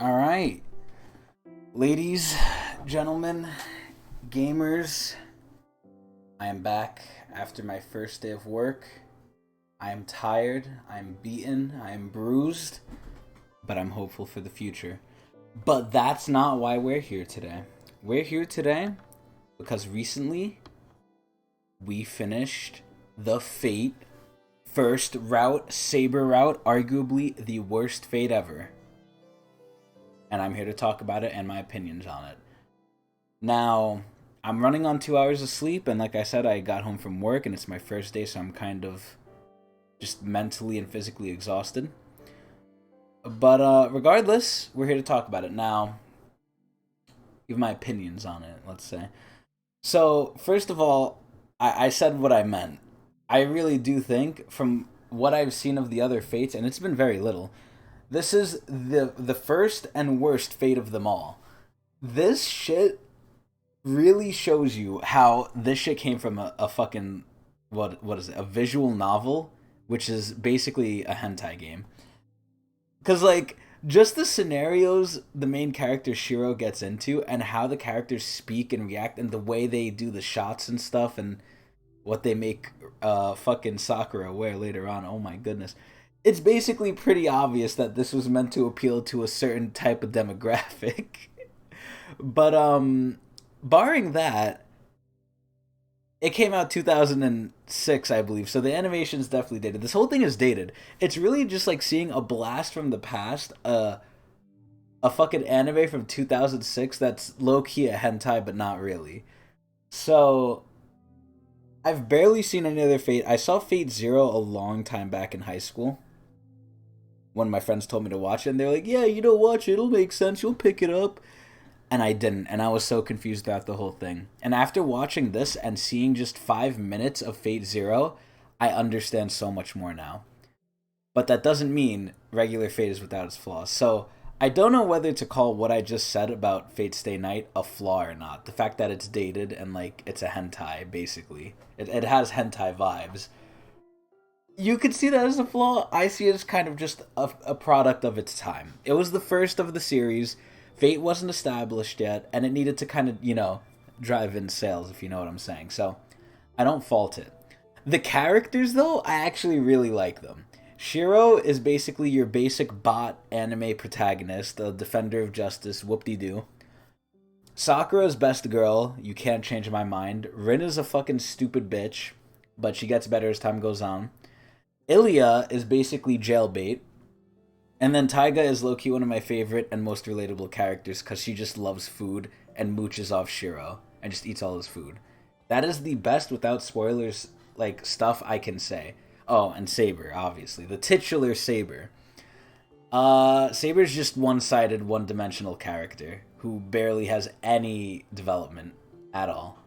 All right, ladies, gentlemen, gamers, I am back after my first day of work. I am tired, I am beaten, I am bruised, but I'm hopeful for the future. But that's not why we're here today. We're here today because recently we finished the Fate first route, Saber route, arguably the worst Fate ever. And I'm here to talk about it and my opinions on it. Now, I'm running on 2 hours of sleep, and like I said, I got home from work, and it's my first day, so I'm kind of just mentally and physically exhausted. But regardless, we're here to talk about it. Now, give my opinions on it, let's say. So, first of all, I said what I meant. I really do think, from what I've seen of the other Fates, and it's been very little, this is the first and worst Fate of them all. This shit really shows you how this shit came from a fucking what is it? A visual novel, which is basically a hentai game. Cause like just the scenarios the main character Shiro gets into and how the characters speak and react and the way they do the shots and stuff and what they make fucking Sakura wear later on. Oh my goodness. It's basically pretty obvious that this was meant to appeal to a certain type of demographic. But barring that, it came out 2006, I believe. So the animation's definitely dated. This whole thing is dated. It's really just like seeing a blast from the past, a fucking anime from 2006 that's low key a hentai but not really. So I've barely seen any other Fate. I saw Fate Zero a long time back in high school. One of my friends told me to watch it, and they're like, "Yeah, you know, watch it. It'll make sense. You'll pick it up." And I didn't, and I was so confused throughout the whole thing. And after watching this and seeing just 5 minutes of Fate Zero, I understand so much more now. But that doesn't mean regular Fate is without its flaws. So I don't know whether to call what I just said about Fate Stay Night a flaw or not. The fact that it's dated and like it's a hentai, basically. It has hentai vibes. You could see that as a flaw. I see it as kind of just a product of its time. It was the first of the series. Fate wasn't established yet, and it needed to kind of, drive in sales, if you know what I'm saying. So, I don't fault it. The characters, though, I actually really like them. Shiro is basically your basic bot anime protagonist, the defender of justice, whoop-de-doo. Sakura's best girl, you can't change my mind. Rin is a fucking stupid bitch, but she gets better as time goes on. Ilya is basically jailbait. And then Taiga is low-key one of my favorite and most relatable characters because she just loves food and mooches off Shiro and just eats all his food. That is the best, without spoilers, like, stuff I can say. Oh, and Saber, obviously. The titular Saber. Saber's just one-sided, one-dimensional character who barely has any development at all.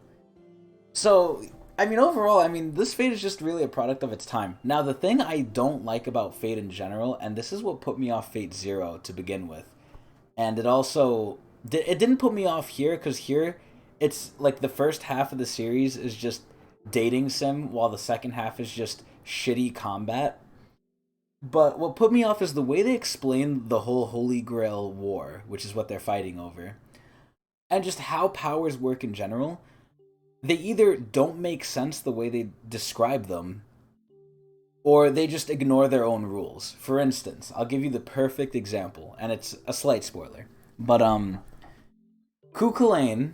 So, overall, this Fate is just really a product of its time. Now, the thing I don't like about Fate in general, and this is what put me off Fate Zero to begin with, and it also, it didn't put me off here, because here, it's like the first half of the series is just dating sim, while the second half is just shitty combat. But what put me off is the way they explain the whole Holy Grail war, which is what they're fighting over, and just how powers work in general. They either don't make sense the way they describe them, or they just ignore their own rules. For instance, I'll give you the perfect example, and it's a slight spoiler. But, Kukulane,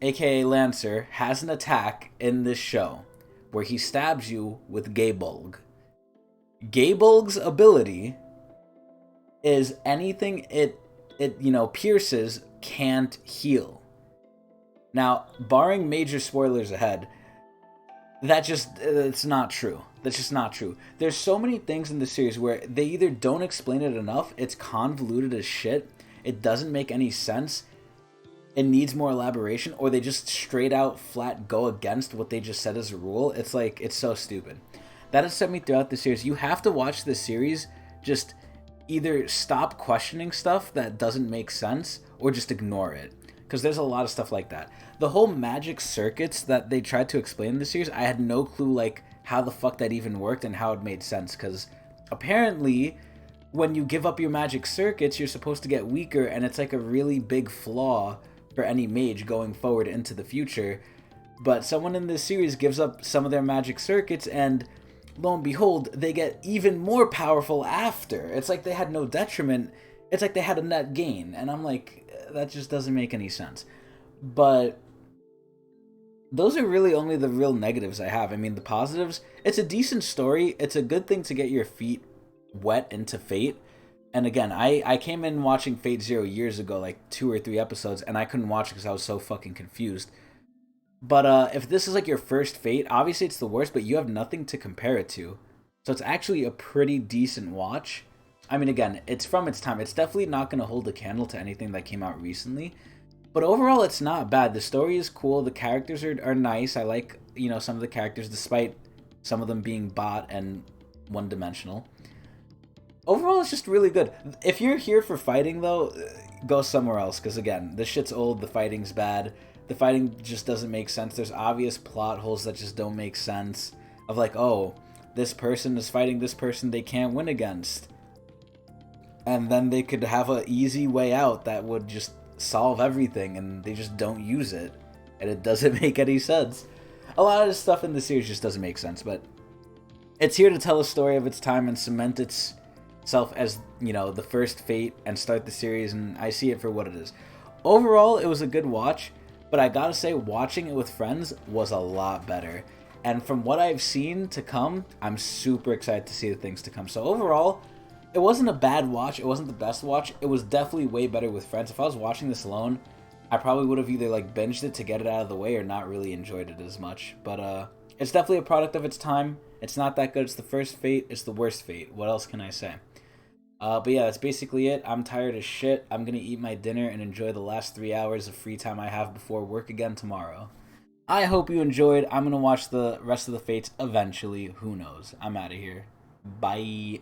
aka Lancer, has an attack in this show where he stabs you with Gaybulg. Gaybulg's ability is anything it pierces can't heal. Now, barring major spoilers ahead, it's not true. That's just not true. There's so many things in the series where they either don't explain it enough, it's convoluted as shit, it doesn't make any sense, it needs more elaboration, or they just straight out flat go against what they just said as a rule. It's like, it's so stupid. That has set me throughout the series. You have to watch the series, just either stop questioning stuff that doesn't make sense, or just ignore it. Because there's a lot of stuff like that. The whole magic circuits that they tried to explain in the series, I had no clue, like, how the fuck that even worked and how it made sense. Because apparently, when you give up your magic circuits, you're supposed to get weaker, and it's like a really big flaw for any mage going forward into the future. But someone in this series gives up some of their magic circuits, and lo and behold, they get even more powerful after. It's like they had no detriment. It's like they had a net gain. And I'm like, that just doesn't make any sense. But those are really only the real negatives I have. I mean, the positives, it's a decent story. It's a good thing to get your feet wet into Fate. And again, I came in watching Fate Zero years ago, like 2 or 3 episodes, and I couldn't watch it because I was so fucking confused. But if this is like your first Fate, obviously it's the worst, but you have nothing to compare it to. So it's actually a pretty decent watch. I mean, again, it's from its time. It's definitely not going to hold a candle to anything that came out recently. But overall, it's not bad. The story is cool. The characters are nice. I like, some of the characters, despite some of them being bot and one-dimensional. Overall, it's just really good. If you're here for fighting, though, go somewhere else. Because, again, this shit's old. The fighting's bad. The fighting just doesn't make sense. There's obvious plot holes that just don't make sense. Of like, oh, this person is fighting this person they can't win against. And then they could have an easy way out that would just solve everything, and they just don't use it. And it doesn't make any sense. A lot of this stuff in the series just doesn't make sense, but it's here to tell a story of its time and cement itself as, the first Fate and start the series, and I see it for what it is. Overall, it was a good watch. But I gotta say, watching it with friends was a lot better. And from what I've seen to come, I'm super excited to see the things to come. So overall, it wasn't a bad watch. It wasn't the best watch. It was definitely way better with friends. If I was watching this alone, I probably would have either binged it to get it out of the way or not really enjoyed it as much. But it's definitely a product of its time. It's not that good. It's the first Fate. It's the worst Fate. What else can I say? But yeah, that's basically it. I'm tired as shit. I'm gonna eat my dinner and enjoy the last 3 hours of free time I have before work again tomorrow. I hope you enjoyed. I'm gonna watch the rest of the Fates eventually. Who knows? I'm out of here. Bye.